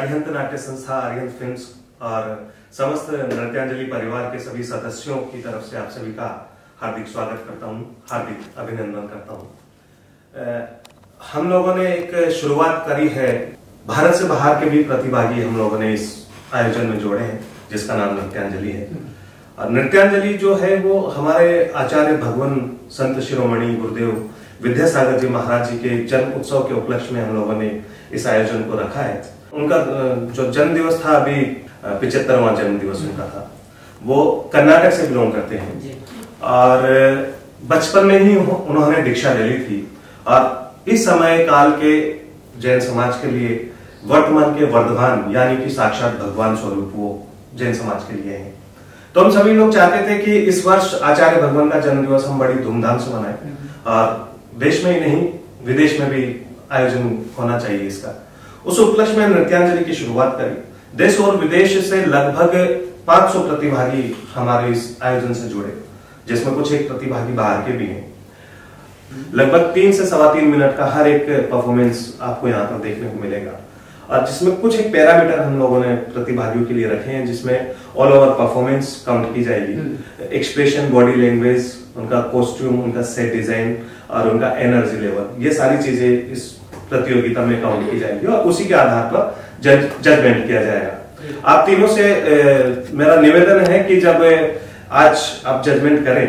अरिहंत नाट्य संस्था, अरिहंत फिल्म्स और समस्त नृत्यांजलि परिवार के सभी सदस्यों की तरफ से आप सभी का हार्दिक स्वागत करता हूं, हार्दिक अभिनंदन करता हूं। हम लोगों ने एक शुरुआत करी है, भारत से बाहर के भी प्रतिभागी हम लोगों ने इस आयोजन में जोड़े हैं, जिसका नाम नृत्यांजलि है। और नृत्यांजलि जो है वो हमारे आचार्य भगवान संत शिरोमणि गुरुदेव विद्यासागर जी महाराज जी के जन्म उत्सव के उपलक्ष्य में हम लोगों ने इस आयोजन को रखा है। उनका जो जन्म दिवस था, अभी 75वां जन्म दिवस उनका था। वो कर्नाटक से बिलोंग करते हैं और बचपन में ही उन्होंने दीक्षा ले ली थी और इस समय काल के जैन समाज के लिए वर्तमान के वर्धमान यानी कि साक्षात भगवान स्वरूप वो जैन समाज के लिए हैं। तो हम सभी लोग चाहते थे कि इस वर्ष आचार्य भगवान का जन्म दिवस हम बड़ी धूमधाम से मनाएं और देश में ही नहीं विदेश में भी आयोजन होना चाहिए इसका। उस उपलक्ष्य में नृत्यांजलि की शुरुआत करी। देश और विदेश से लगभग 500 प्रतिभागी हमारे इस आयोजन से जुड़े, जिसमें कुछ एक प्रतिभागी बाहर के भी हैं। लगभग 3 से 3.25 मिनट का हर एक परफॉर्मेंस आपको यहाँ पर देखने को मिलेगा और जिसमें कुछ एक पैरामीटर हम लोगों ने प्रतिभागियों के लिए रखे हैं, जिसमें ऑल ओवर परफॉर्मेंस काउंट की जाएगी। एक्सप्रेशन, बॉडी लैंग्वेज, उनका कॉस्ट्यूम, उनका सेट डिजाइन और उनका एनर्जी लेवल, ये सारी चीजें इस प्रतियोगिता में काउंट की जाएगी और उसी के आधार पर जजमेंट किया जाएगा। आप तीनों से मेरा निवेदन है कि जब आज आप जजमेंट करें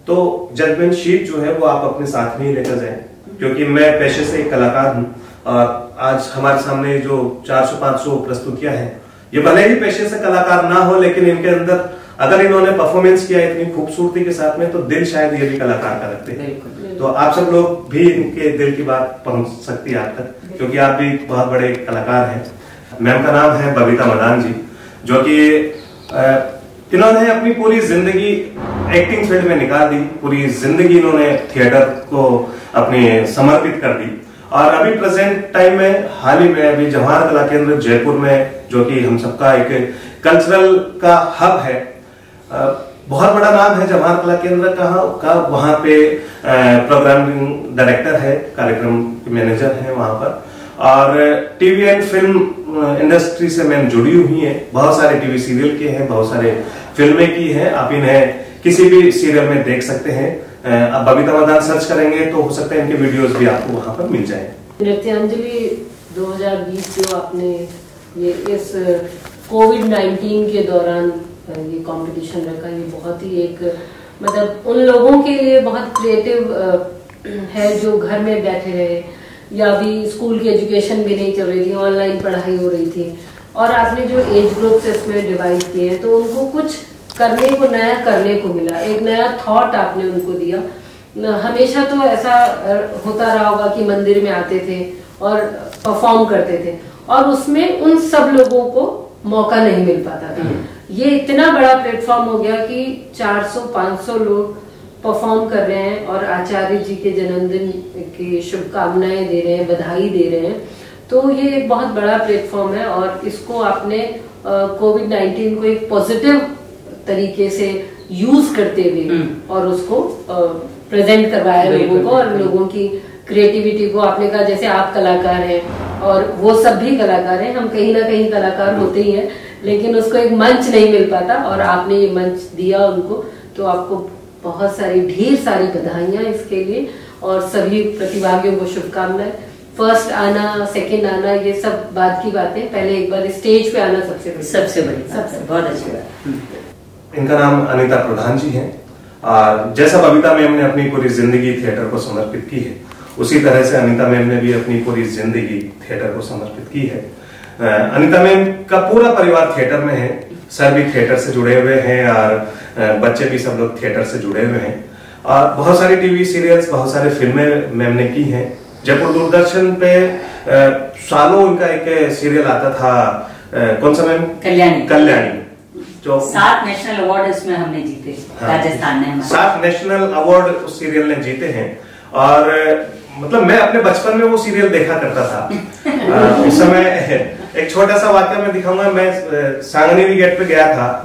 तो जजमेंट शीट जो है वो आप अपने साथ में ही लेकर जाएं, क्योंकि मैं पेशे से एक कलाकार हूं और आज हमारे सामने जो 400-500 प्रस्तुतियां हैं, ये भले ही पेशे से कलाकार ना हो, लेकिन इनके अंदर अगर इन्होंने परफॉर्मेंस किया इतनी खूबसूरती के साथ में, तो दिल शायद ये भी कलाकार का रखते हैं। तो आप सब लोग भी इनके दिल की बात पहुंच सकती है आप तक, क्योंकि आप भी बहुत बड़े कलाकार हैं। मैम का नाम है बबीता मदान जी, जो कि इन्होंने अपनी पूरी जिंदगी एक्टिंग फील्ड में निकाल दी। पूरी जिंदगी इन्होंने थिएटर को अपनी समर्पित कर दी और अभी प्रेजेंट टाइम में हाल ही में अभी जवाहर कला केंद्र जयपुर में, जो कि हम सबका एक कल्चरल का हब है, बहुत बड़ा नाम है जवाहर कला केंद्र का। वहां पे प्रोग्रामिंग डायरेक्टर है, कार्यक्रम मैनेजर है वहां पर, और टीवी एंड फिल्म इंडस्ट्री से मैम जुड़ी हुई है। बहुत सारे टीवी सीरियल के हैं, बहुत सारे फिल्में की हैं। आप इन्हें किसी भी सीरियल में देख सकते हैं। अब बबीता मदान सर्च करेंगे तो हो सकता है इनके वीडियोस भी आपको वहां पर मिल जाए। नृत्यांजलि 2020 जो आपने ये इस कोविड-19 के दौरान ये कंपटीशन रखा, ये बहुत ही एक मतलब उन लोगों के लिए बहुत क्रिएटिव है जो घर में बैठे रहे, या अभी स्कूल की एजुकेशन भी नहीं चल रही थी, ऑनलाइन पढ़ाई हो रही थी, और आपने जो एज ग्रुप्स इसमें डिवाइड किए हैं तो उनको कुछ करने को, नया करने को मिला, एक नया थॉट आपने उनको दिया। हमेशा तो ऐसा होता रहा होगा कि मंदिर में आते थे और परफॉर्म करते थे और उसमें उन सब लोगों को मौका नहीं मिल पाता था। ये इतना बड़ा प्लेटफॉर्म हो गया कि 400-500 लोग परफॉर्म कर रहे हैं और आचार्य जी के जन्मदिन की शुभकामनाएं दे रहे हैं, बधाई दे रहे हैं। तो ये एक बहुत बड़ा प्लेटफॉर्म है और इसको आपने कोविड-19 को एक पॉजिटिव तरीके से यूज करते हुए और उसको प्रेजेंट करवाया लोगों को, और लोगों की क्रिएटिविटी को। आपने कहा जैसे आप कलाकार हैं और वो सब भी कलाकार हैं, हम कहीं ना कहीं कलाकार होते ही हैं, लेकिन उसको एक मंच नहीं मिल पाता और आपने ये मंच दिया उनको। तो आपको बहुत सारी, ढेर सारी बधाइयां इसके लिए और सभी प्रतिभागियों को शुभकामनाएं। फर्स्ट आना, सेकंड आना, ये सब बाद की बातें, पहले एक बार स्टेज पे आना सबसे बड़ी बहुत अच्छी बात। इनका नाम अनीता प्रधान जी है और जैसा बबीता मैम ने अपनी पूरी जिंदगी थिएटर को समर्पित की है, उसी तरह से अनीता मैम ने भी अपनी पूरी जिंदगी थिएटर को समर्पित की है। अनीता मैम का पूरा परिवार थिएटर में है, सर भी थिएटर से जुड़े हुए हैं और बच्चे भी सब लोग थिएटर से जुड़े हुए हैं और बहुत सारी टीवी सीरियल्स, बहुत सारे फिल्में मैम ने की हैं। जयपुर दूरदर्शन पे सालों उनका एक सीरियल आता था, कौन सा मैम? कल्याणी, जो 7 नेशनल अवार्ड इसमें हमने जीते। राजस्थान ने 7 नेशनल अवार्ड उस सीरियल ने जीते हैं और मतलब मैं अपने बचपन में वो सीरियल देखा करता था। उस समय एक छोटा सा वाक्य मैं दिखाऊंगा। मैं सांगनेरी गेट पे गया था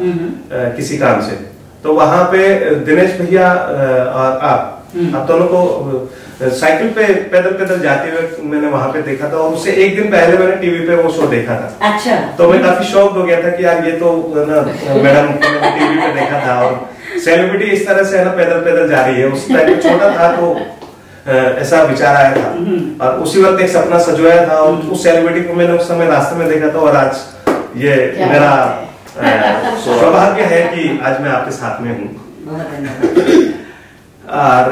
किसी काम से, तो वहां पे दिनेश भैया और आप आप दोनों को साइकिल पे पैदल पैदल जाते हुए मैंने वहां पे देखा था, और उससे एक दिन पहले मैंने टीवी पे वो शो देखा था। अच्छा। तो मैं काफी शॉक्ड हो गया था कि यार ये तो ना मैडम को मैंने टीवी पे देखा था, और सेलिब्रिटी इस तरह से है ना पैदल पैदल जा रही है। उस टाइम पे छोटा था तो ऐसा विचार आया था, और उसी वक्त एक सपना सजोया था, और उस सेलिब्रिटी को मैंने उस समय रास्ते में देखा था, और आज ये मेरा सौभाग्य है कि आज मैं आपके साथ में हूँ। और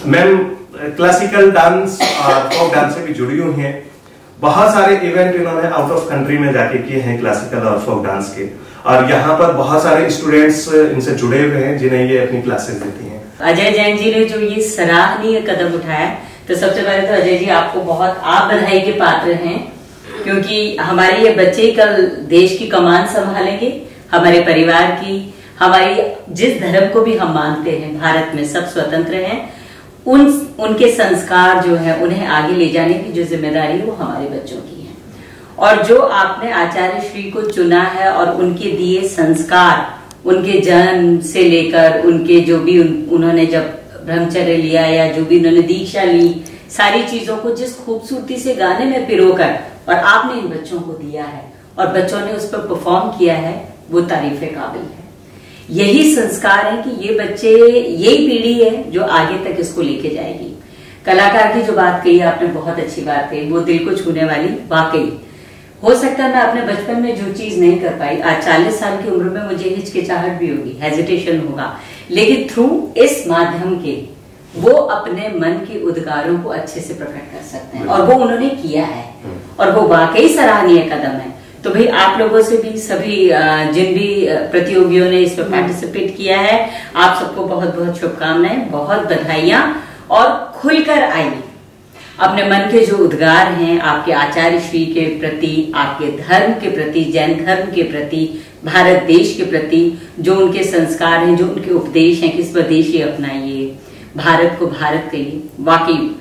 मैम क्लासिकल डांस और फोक डांस से भी जुड़ी हुई हैं। बहुत सारे इवेंट इन्होंने आउट ऑफ कंट्री में जाके किए हैं क्लासिकल और फोक डांस के, और यहाँ पर बहुत सारे स्टूडेंट्स इनसे जुड़े हुए हैं जिन्हें ये अपनी क्लासेस देती हैं। अजय जैन जी ने जो ये सराहनीय कदम उठाया, तो सबसे पहले तो अजय जी आपको बहुत आप बधाई के पात्र हैं, क्योंकि हमारे ये बच्चे कल देश की कमान संभालेंगे, हमारे परिवार की, हमारी जिस धर्म को भी हम मानते हैं, भारत में सब स्वतंत्र हैं, उनके संस्कार जो है उन्हें आगे ले जाने की जो जिम्मेदारी है वो हमारे बच्चों की है। और जो आपने आचार्य श्री को चुना है और उनके दिए संस्कार, उनके जन्म से लेकर उनके जो भी उन्होंने जब ब्रह्मचर्य लिया या जो भी उन्होंने दीक्षा ली, सारी चीजों को जिस खूबसूरती से गाने में पिरोकर और आपने इन बच्चों को दिया है और बच्चों ने उस पर परफॉर्म किया है, वो तारीफे काबिल है। यही संस्कार है कि ये बच्चे, यही पीढ़ी है जो आगे तक इसको लेके जाएगी। कलाकार की जो बात कही आपने, बहुत अच्छी बात कही, वो दिल को छूने वाली। वाकई हो सकता है मैं अपने बचपन में जो चीज नहीं कर पाई, आज 40 साल की उम्र में मुझे हिचकिचाहट भी होगी, हेजिटेशन होगा, लेकिन थ्रू इस माध्यम के वो अपने मन के उद्गारों को अच्छे से प्रकट कर सकते हैं, और वो उन्होंने किया है, और वो वाकई सराहनीय कदम है। तो भाई आप लोगों से भी, सभी जिन भी प्रतियोगियों ने इस पर पार्टिसिपेट किया है, आप सबको बहुत बहुत शुभकामनाएं, बहुत बधाइयां, और खुलकर आइए। अपने मन के जो उद्गार हैं आपके आचार्य श्री के प्रति, आपके धर्म के प्रति, जैन धर्म के प्रति, भारत देश के प्रति, जो उनके संस्कार हैं, जो उनके उपदेश हैं कि स्वदेशी अपनाइए, भारत को भारत कहिए। वाकई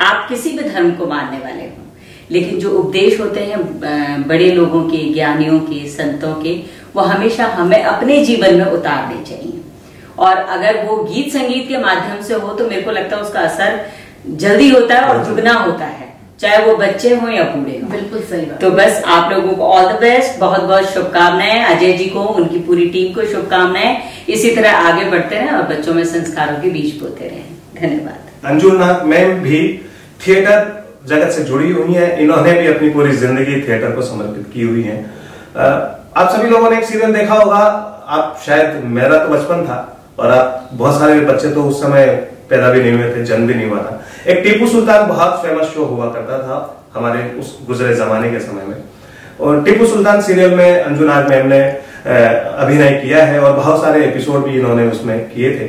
आप किसी भी धर्म को मानने वाले हो, लेकिन जो उपदेश होते हैं बड़े लोगों के, ज्ञानियों के, संतों के, वो हमेशा हमें अपने जीवन में उतारने चाहिए। और अगर वो गीत संगीत के माध्यम से हो तो मेरे को लगता है उसका असर जल्दी होता है और दुगना होता है, चाहे वो बच्चे हो या बूढ़े हो। बिल्कुल सही बात। तो बस आप लोगों को ऑल द बेस्ट, बहुत बहुत शुभकामनाएं। अजय जी को, उनकी पूरी टीम को शुभकामनाएं। इसी तरह आगे बढ़ते रहें और बच्चों में संस्कारों के बीज बोते रहें। धन्यवाद। अंजुम नाग मैम भी थिएटर जगत से जुड़ी हुई हैं, इन्होंने भी अपनी पूरी जिंदगी थिएटर को समर्पित की हुई है। आप सभी लोगों ने एक सीरियल देखा होगा, आप शायद, मेरा तो बचपन था, और आप बहुत सारे बच्चे तो उस समय पैदा भी नहीं हुए थे, जन्म भी नहीं हुआ था। एक टीपू सुल्तान बहुत फेमस शो हुआ करता था हमारे उस गुजरे जमाने के समय में, और टीपू सुल्तान सीरियल में अंजुम नाग मैम ने अभिनय किया है, और बहुत सारे एपिसोड भी इन्होंने उसमें किए थे।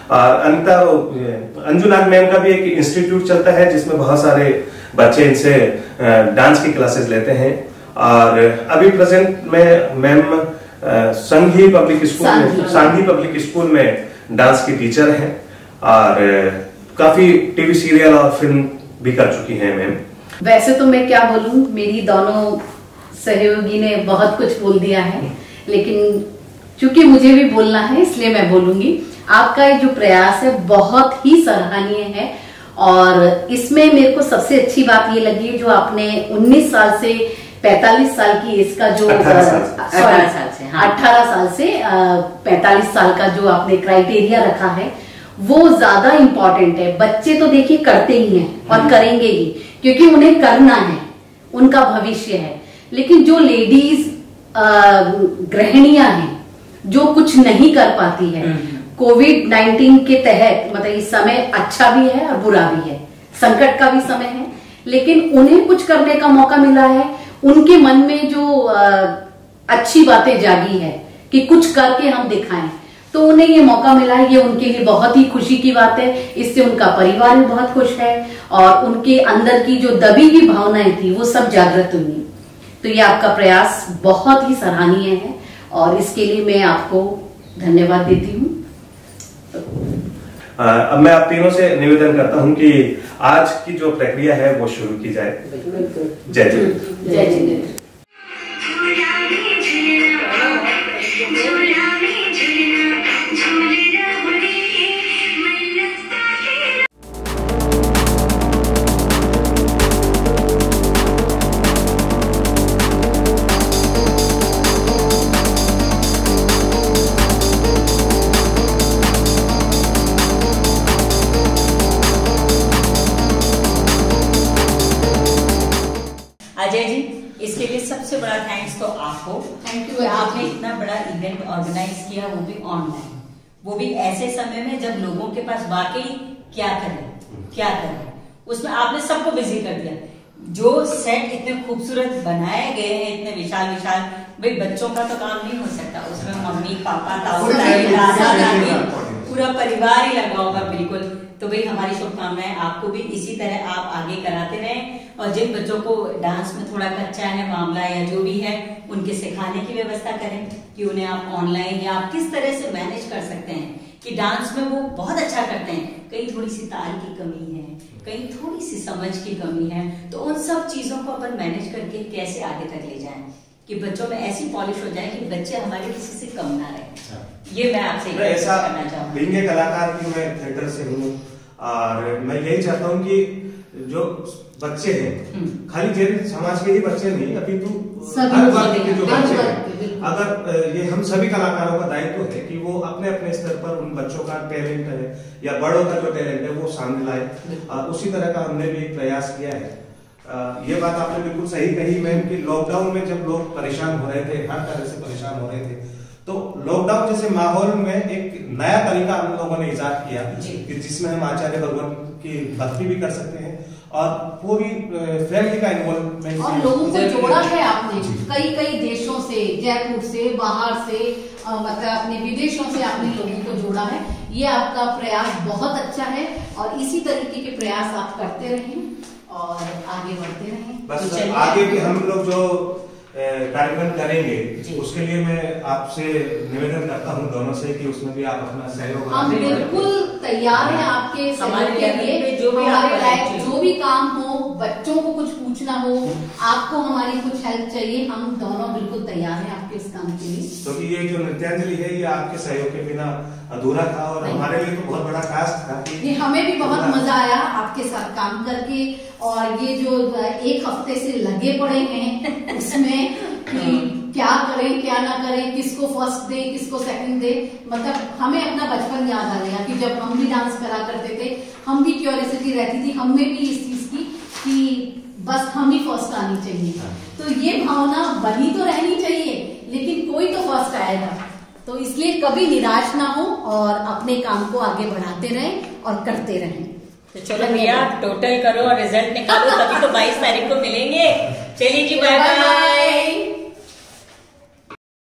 अंजुम नाग मैम का भी एक इंस्टीट्यूट चलता है जिसमें बहुत सारे बच्चे इनसे डांस की क्लासेस लेते हैं, और अभी प्रेजेंट में मैम सांघी पब्लिक स्कूल में डांस की टीचर हैं, और काफी टीवी सीरियल और फिल्म भी कर चुकी हैं मैम। वैसे तो मैं क्या बोलूं, मेरी दोनों सहयोगी ने बहुत कुछ बोल दिया है, लेकिन चूंकि मुझे भी बोलना है इसलिए मैं बोलूंगी। आपका ये जो प्रयास है बहुत ही सराहनीय है, और इसमें मेरे को सबसे अच्छी बात ये लगी है जो आपने 19 साल से 45 साल की एज का जो 18 साल से 45 साल का जो आपने क्राइटेरिया रखा है वो ज्यादा इम्पोर्टेंट है। बच्चे तो देखिए करते ही हैं और करेंगे ही, क्योंकि उन्हें करना है, उनका भविष्य है। लेकिन जो लेडीज गृहिणियां हैं जो कुछ नहीं कर पाती है, कोविड-19 के तहत, मतलब इस समय अच्छा भी है और बुरा भी है, संकट का भी समय है, लेकिन उन्हें कुछ करने का मौका मिला है। उनके मन में जो अच्छी बातें जागी है कि कुछ करके हम दिखाएं, तो उन्हें ये मौका मिला है, ये उनके लिए बहुत ही खुशी की बात है। इससे उनका परिवार भी बहुत खुश है, और उनके अंदर की जो दबी हुई भावनाएं थी वो सब जागृत हुई। तो ये आपका प्रयास बहुत ही सराहनीय है, और इसके लिए मैं आपको धन्यवाद देती हूँ। अब मैं आप तीनों से निवेदन करता हूं कि आज की जो प्रक्रिया है वो शुरू की जाए। जय जय जय जय। जो है आपने इतना बड़ा इवेंट ऑर्गेनाइज किया, वो भी ऑनलाइन, वो भी ऐसे समय में जब लोगों के पास वाकई क्या करें, उसमें आपने सबको बिजी कर दिया। जो सेट इतने खूबसूरत बनाए गए हैं, इतने विशाल विशाल, भाई बच्चों का तो काम नहीं हो सकता, उसमें मम्मी पापा ताऊ ताई दादा दादी पूरा परिवार ही लगा होगा बिल्कुल। तो भाई हमारी शुभकामनाएं आपको भी इसी तरह आप आगे कराते रहें, और जिन बच्चों को डांस में थोड़ा कच्चा है मामला या जो भी है, उनके सिखाने की व्यवस्था करें कि उन्हें आप ऑनलाइन या आप किस तरह से मैनेज कर सकते हैं कि डांस में वो बहुत अच्छा करते हैं, कहीं थोड़ी सी ताल की कमी है, कहीं थोड़ी सी समझ की कमी है, तो उन सब चीजों को अपन मैनेज करके कैसे आगे तक ले जाएं कि बच्चों में ऐसी पॉलिश हो जाए कि बच्चे हमारे किसी से कम ना रहे। ये मैं आपसे ऐसा करना चाहूँगा। बीइंग ए कलाकार की मैं थिएटर से हूँ, और मैं यही चाहता हूँ कि जो बच्चे हैं, खाली जैन समाज के ही बच्चे नहीं, अभी तो हर वर्ग के जो बच्चे हैं, अगर ये हम सभी कलाकारों का दायित्व है कि वो अपने अपने स्तर पर उन बच्चों का टैलेंट है या बड़ों का जो टैलेंट है वो सामने लाए। उसी तरह का हमने भी एक प्रयास किया है। ये बात आपने बिल्कुल सही कही मैम कि लॉकडाउन में जब लोग परेशान हो रहे थे, हर तरह से परेशान हो रहे थे, तो लॉकडाउन जैसे माहौल में एक नया तरीका हम लोगों ने इजाद किया कि जिसमें हम आचार्य भगवान की भक्ति भी कर सकते हैं और पूरी फैमिली का इन्वॉल्वमेंट, और लोगों को जोड़ा है आपने कई देशों से, जयपुर से, बाहर से, मतलब अपने विदेशों से आपने लोगों को जोड़ा है। ये आपका प्रयास बहुत अच्छा है और इसी तरीके के प्रयास आप करते रहें और आगे बढ़ते रहें। बस आगे भी हम लोग जो कार्यक्रम करेंगे उसके लिए मैं आपसे निवेदन करता हूं दोनों से कि उसमें भी आप अपना सहयोग। हम बिल्कुल तैयार हैं आपके सहयोग के लिए, जो भी हमारे लायक जो भी काम हो, बच्चों को कुछ पूछना हो, आपको हमारी कुछ हेल्प चाहिए, हम दोनों बिल्कुल तैयार हैं आपके इस काम के लिए। तो ये जो नृत्यांजलि है ये आपके सहयोग के बिना अधूरा था और हमारे लिए तो बहुत बड़ा टास्क था। ये हमें भी बहुत मजा आया आपके साथ काम करके, और ये जो एक हफ्ते से लगे पड़े हैं उसमें कि क्या करें क्या ना करें, किसको फर्स्ट दे किसको सेकंड दे, मतलब हमें अपना बचपन याद आ गया कि जब हम भी डांस करा करते थे, हम भी क्यूरियोसिटी रहती थी हमें भी इस चीज की कि बस हम ही फर्स्ट आनी चाहिए। तो ये भावना बनी तो रहनी चाहिए, लेकिन कोई तो फर्स्ट आएगा, तो इसलिए कभी निराश ना हो और अपने काम को आगे बढ़ाते रहें और करते रहें। तो चलो भैया टोटल करो और रिजल्ट निकालो, तभी तो 22 तारीख को मिलेंगे। चलिए जी, बाय बाय।